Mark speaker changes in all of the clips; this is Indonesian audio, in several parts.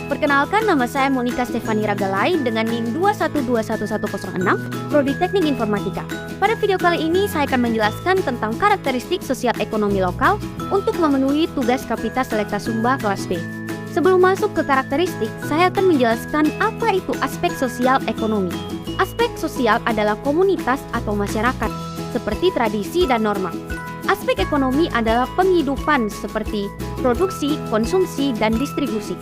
Speaker 1: Perkenalkan, nama saya Monica Stefani Ragalai dengan NIM 2121106, Prodi Teknik Informatika. Pada video kali ini, saya akan menjelaskan tentang karakteristik sosial ekonomi lokal untuk memenuhi tugas Kapita Selekta Sumba kelas B. Sebelum masuk ke karakteristik, saya akan menjelaskan apa itu aspek sosial ekonomi. Aspek sosial adalah komunitas atau masyarakat, seperti tradisi dan norma. Aspek ekonomi adalah penghidupan seperti produksi, konsumsi, dan distribusi.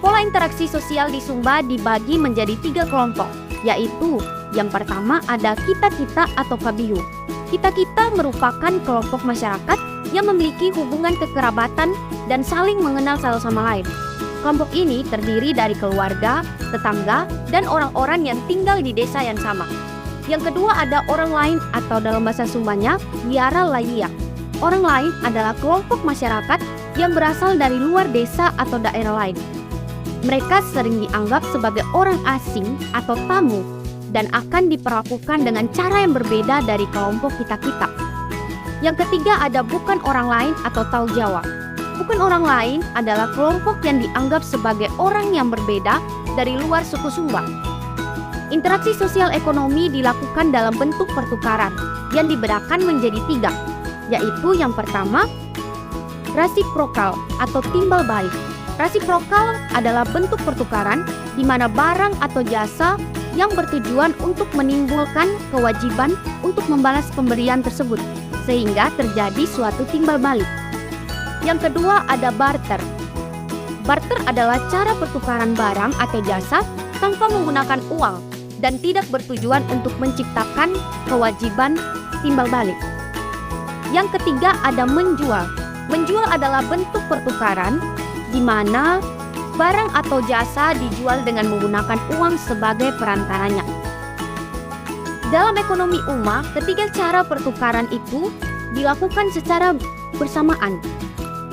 Speaker 1: Pola interaksi sosial di Sumba dibagi menjadi 3 kelompok, yaitu yang pertama ada kita-kita atau kabihu. Kita-kita merupakan kelompok masyarakat yang memiliki hubungan kekerabatan dan saling mengenal satu sama lain. Kelompok ini terdiri dari keluarga, tetangga, dan orang-orang yang tinggal di desa yang sama. Yang kedua ada orang lain atau dalam bahasa Sumbanya, Liara Layia. Orang lain adalah kelompok masyarakat yang berasal dari luar desa atau daerah lain. Mereka sering dianggap sebagai orang asing atau tamu dan akan diperlakukan dengan cara yang berbeda dari kelompok kita-kita. Yang ketiga ada bukan orang lain atau Tau Jawa. Bukan orang lain adalah kelompok yang dianggap sebagai orang yang berbeda dari luar suku Sumba. Interaksi sosial ekonomi dilakukan dalam bentuk pertukaran yang dibedakan menjadi 3, yaitu yang pertama, rasiprokal atau timbal balik. Rasiprokal adalah bentuk pertukaran di mana barang atau jasa yang bertujuan untuk menimbulkan kewajiban untuk membalas pemberian tersebut, sehingga terjadi suatu timbal balik. Yang kedua ada barter. Barter adalah cara pertukaran barang atau jasa tanpa menggunakan uang dan tidak bertujuan untuk menciptakan kewajiban timbal balik. Yang ketiga ada menjual. Menjual adalah bentuk pertukaran di mana barang atau jasa dijual dengan menggunakan uang sebagai perantaranya. Dalam ekonomi ummah, ketiga cara pertukaran itu dilakukan secara bersamaan.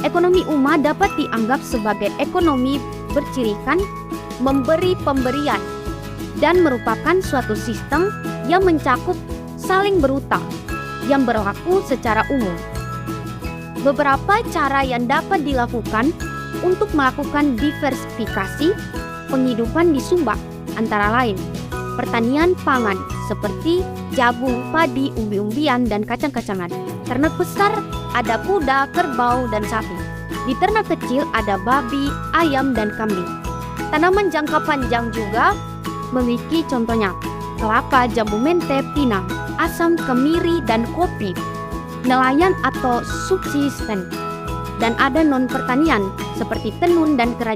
Speaker 1: Ekonomi ummah dapat dianggap sebagai ekonomi bercirikan memberi pemberian dan merupakan suatu sistem yang mencakup saling berutang yang berlaku secara umum. Beberapa cara yang dapat dilakukan untuk melakukan diversifikasi penghidupan di Sumba antara lain pertanian pangan seperti jagung, padi, umbi-umbian, dan kacang-kacangan. Ternak besar ada kuda, kerbau, dan sapi. Di ternak kecil ada babi, ayam, dan kambing. Tanaman jangka panjang juga memiliki contohnya kelapa, jambu mente, pinang, asam, kemiri, dan kopi. Nelayan atau subsisten. Dan ada non-pertanian seperti tenun dan kerajinan.